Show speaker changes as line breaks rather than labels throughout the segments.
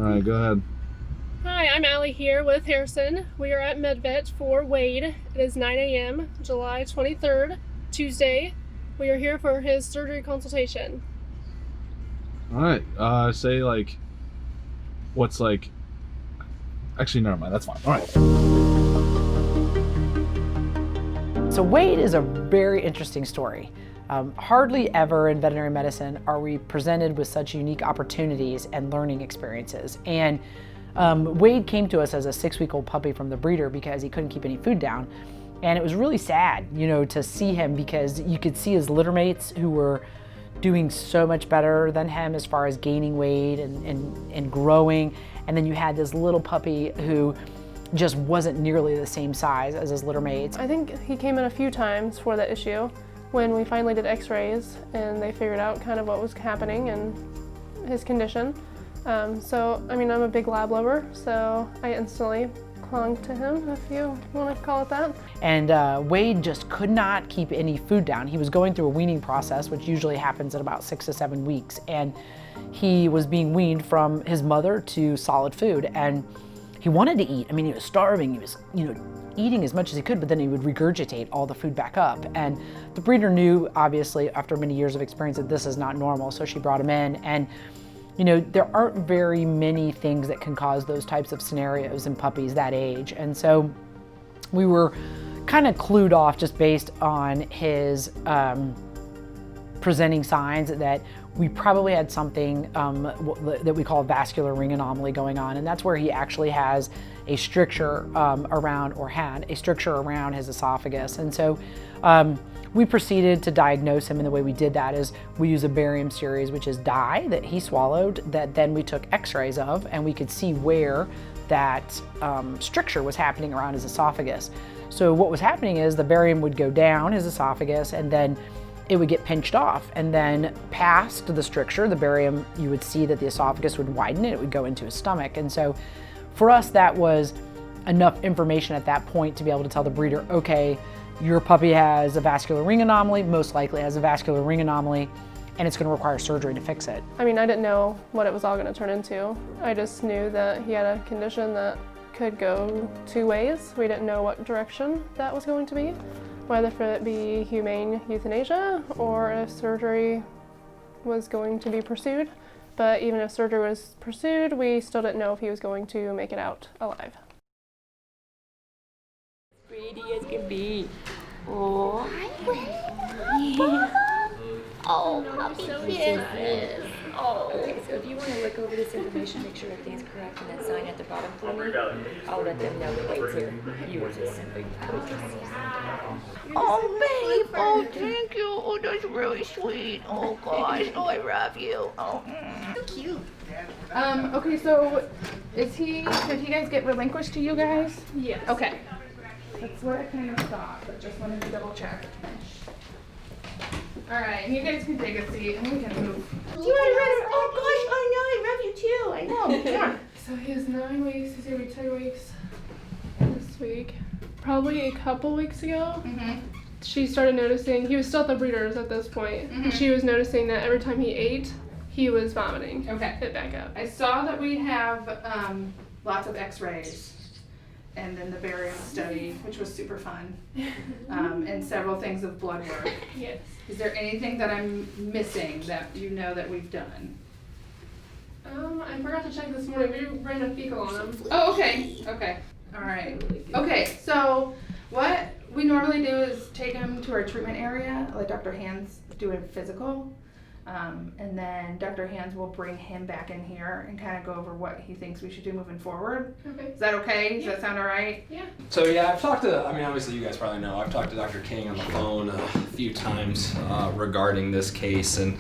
All right, go ahead.
Hi, I'm Allie here with Harrison. We are at MedVet for Wade. It is 9 a.m., July 23rd, Tuesday. We are here for his surgery consultation.
All right, say like, what's like, actually, never mind, that's fine. All right.
So Wade is a very interesting story. Hardly ever in veterinary medicine are we presented with such unique opportunities and learning experiences. And Wade came to us as a 6-week-old puppy from the breeder because he couldn't keep any food down. And it was really sad, to see him because you could see his litter mates who were doing so much better than him as far as gaining weight and growing. And then you had this little puppy who just wasn't nearly the same size as his litter mates.
I think he came in a few times for that issue when we finally did x-rays and they figured out kind of what was happening and his condition. So, I mean, I'm a big lab lover, so I instantly clung to him, if you want to call it that.
And Wade just could not keep any food down. He was going through a weaning process, which usually happens at about 6 to 7 weeks, and he was being weaned from his mother to solid food, and he wanted to eat. I mean, he was starving. He was, eating as much as he could, but then he would regurgitate all the food back up. And the breeder knew, obviously, after many years of experience, that this is not normal, so she brought him in. And there aren't very many things that can cause those types of scenarios in puppies that age. And so we were kind of clued off just based on his presenting signs that we probably had something that we call a vascular ring anomaly going on, and that's where he actually has a stricture around, or had a stricture around his esophagus. And so we proceeded to diagnose him, and the way we did that is we use a barium series, which is dye that he swallowed, that then we took x-rays of, and we could see where that stricture was happening around his esophagus. So what was happening is the barium would go down his esophagus, and then it would get pinched off, and then past the stricture, the barium, you would see that the esophagus would widen and it would go into his stomach. And so for us, that was enough information at that point to be able to tell the breeder, okay, your puppy has a vascular ring anomaly, most likely has a vascular ring anomaly, and it's going to require surgery to fix it.
I mean, I didn't know what it was all going to turn into. I just knew that he had a condition that could go 2 ways. We didn't know what direction that was going to be, whether it be humane euthanasia or if surgery was going to be pursued. But even if surgery was pursued, we still didn't know if he was going to make it out alive.
Pretty as can be. Oh, oh, puppy kisses. Oh. Okay, so if you want to look over this information, make sure everything's correct, and then sign at the bottom for me, I'll let them know the weights here. Yours is simply oh, babe. Oh, thank you. Oh, that's really sweet. Oh, gosh. Oh, I love you. Oh, so cute.
Okay, so did he guys get relinquished to you guys?
Yes.
Okay. That's what I kind of thought, but just wanted to double check. All right, you guys can take a seat and we can move.
You want to run? Oh, gosh, I know. I love you, too. I know. Come on.
So he has 9 weeks, he's gonna be 2 weeks this week. Probably a couple weeks ago, she started noticing, he was still at the breeders at this point, and she was noticing that every time he ate, he was vomiting.
Okay.
It back up.
I saw that we have lots of x-rays and then the barium study, which was super fun, and several things of blood work.
Yes.
Is there anything that I'm missing that you know that we've done?
I forgot to check this morning. We ran a fecal on him.
Oh, okay. Okay. All right. Okay, so what we normally do is take him to our treatment area, let Dr. Hands do a physical, and then Dr. Hands will bring him back in here and kind of go over what he thinks we should do moving forward.
Okay.
Is that okay? Does that sound all right?
Yeah.
So yeah, I've talked to, obviously you guys probably know, I've talked to Dr. King on the phone a few times regarding this case, and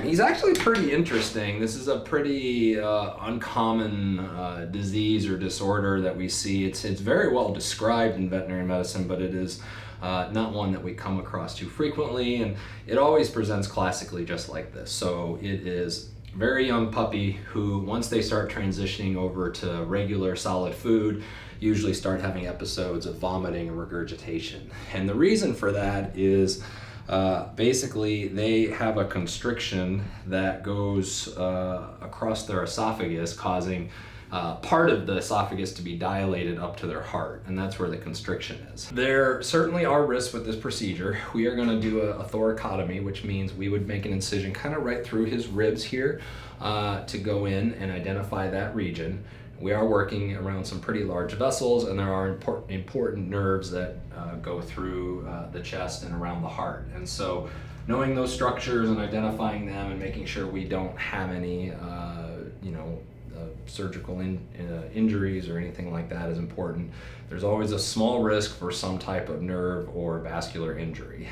he's actually pretty interesting. This is a pretty uncommon disease or disorder that we see. It's very well described in veterinary medicine, but it is not one that we come across too frequently, and it always presents classically just like this. So it is a very young puppy who, once they start transitioning over to regular solid food, usually start having episodes of vomiting and regurgitation. And the reason for that is Basically, they have a constriction that goes across their esophagus, causing part of the esophagus to be dilated up to their heart, and that's where the constriction is. There certainly are risks with this procedure. We are going to do a thoracotomy, which means we would make an incision kind of right through his ribs here to go in and identify that region. We are working around some pretty large vessels, and there are important nerves that go through the chest and around the heart. And so knowing those structures and identifying them and making sure we don't have any surgical injuries or anything like that is important. There's always a small risk for some type of nerve or vascular injury.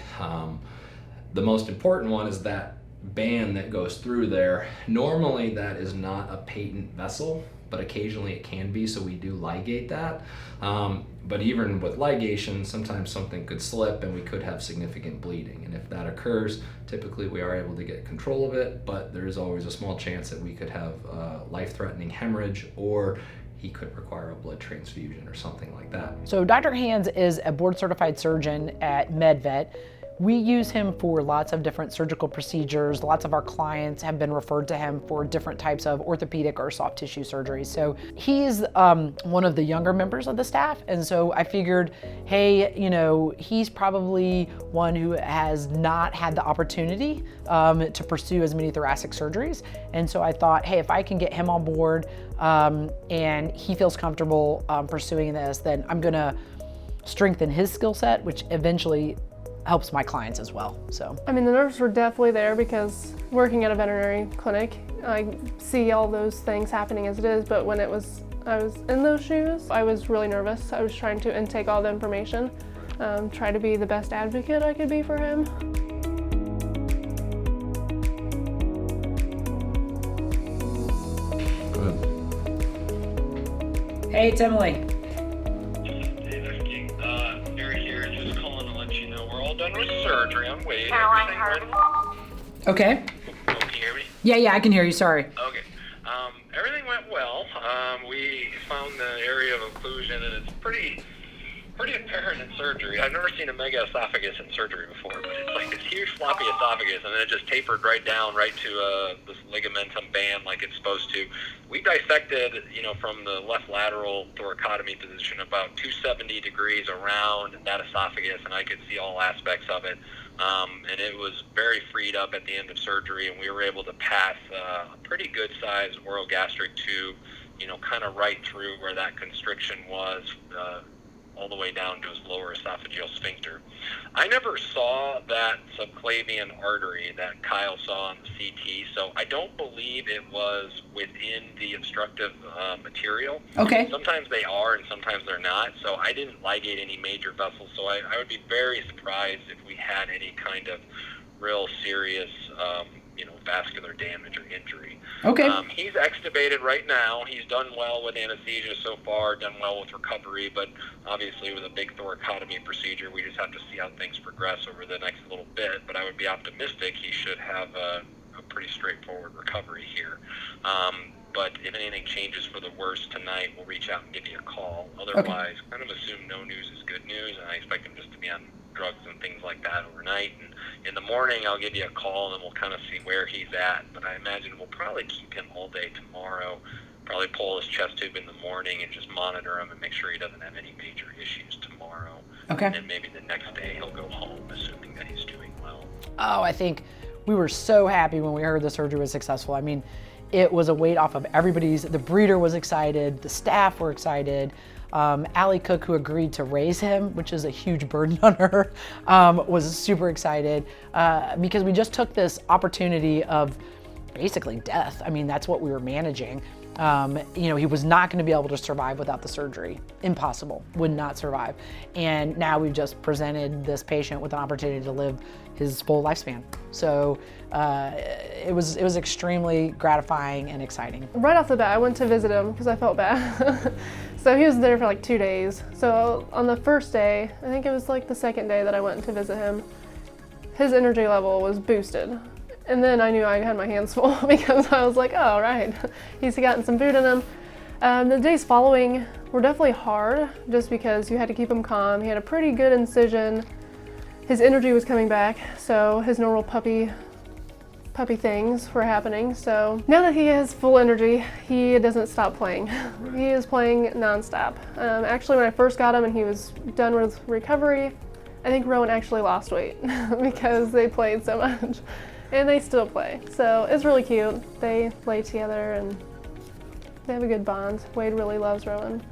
The most important one is that band that goes through there. Normally that is not a patent vessel, but occasionally it can be, so we do ligate that. But even with ligation, sometimes something could slip and we could have significant bleeding. And if that occurs, typically we are able to get control of it, but there is always a small chance that we could have life-threatening hemorrhage, or he could require a blood transfusion or something like that.
So Dr. Hands is a board-certified surgeon at MedVet. We use him for lots of different surgical procedures. Lots of our clients have been referred to him for different types of orthopedic or soft tissue surgeries. So he's one of the younger members of the staff. And so I figured, hey, he's probably one who has not had the opportunity to pursue as many thoracic surgeries. And so I thought, hey, if I can get him on board and he feels comfortable pursuing this, then I'm gonna strengthen his skill set, which eventually helps my clients as well. So
I mean, the nerves were definitely there because working at a veterinary clinic, I see all those things happening as it is, but when I was in those shoes, I was really nervous. I was trying to intake all the information, try to be the best advocate I could be for him.
Go ahead.
hey, it's Emily.
Done with surgery. I'm waiting.
Okay.
Oh, can you hear me?
Yeah, I can hear you, sorry.
Okay. Everything went well. We found the area of occlusion, and it's pretty apparent in surgery. I've never seen a mega esophagus in surgery before, but it's like this huge floppy esophagus, and then it just tapered right down right to this ligamentum band like it's supposed to. We dissected, from the left lateral thoracotomy position about 270 degrees around that esophagus, and I could see all aspects of it. And it was very freed up at the end of surgery, and we were able to pass a pretty good sized orogastric tube, kind of right through where that constriction was, all the way down to his lower esophageal sphincter. I never saw that subclavian artery that Kyle saw on the CT, so I don't believe it was within the obstructive material.
Okay.
Sometimes they are and sometimes they're not, so I didn't ligate any major vessels, so I would be very surprised if we had any kind of real serious vascular damage or injury.
Okay.
He's extubated right now. He's done well with anesthesia so far, done well with recovery, but obviously with a big thoracotomy procedure, we just have to see how things progress over the next little bit. But I would be optimistic he should have a pretty straightforward recovery here. But if anything changes for the worse tonight, we'll reach out and give you a call. Otherwise, kind of assume no news is good news, and I expect him just to be on drugs and things like that overnight. And in the morning, I'll give you a call, and then we'll kind of see where he's at. But I imagine we'll probably keep him all day tomorrow, probably pull his chest tube in the morning and just monitor him and make sure he doesn't have any major issues tomorrow.
Okay.
And maybe the next day he'll go home, assuming that he's doing well.
Oh, I think we were so happy when we heard the surgery was successful. I mean, it was a weight off of everybody's. The breeder was excited, the staff were excited. Allie Cook, who agreed to raise him, which is a huge burden on her, was super excited because we just took this opportunity of basically death. I mean, that's what we were managing. He was not going to be able to survive without the surgery. Impossible, would not survive. And now we've just presented this patient with an opportunity to live his full lifespan. So it was extremely gratifying and exciting.
Right off the bat, I went to visit him because I felt bad. So he was there for like 2 days. So on the first day, I think it was like the second day that I went to visit him, his energy level was boosted. And then I knew I had my hands full because I was like, oh, right, he's gotten some food in him. The days following were definitely hard just because you had to keep him calm. He had a pretty good incision. his energy was coming back, so his normal puppy things were happening. So now that he has full energy, he doesn't stop playing. He is playing nonstop. Actually, when I first got him and he was done with recovery, I think Rowan actually lost weight because they played so much, and they still play. So it's really cute. They play together and they have a good bond. Wade really loves Rowan.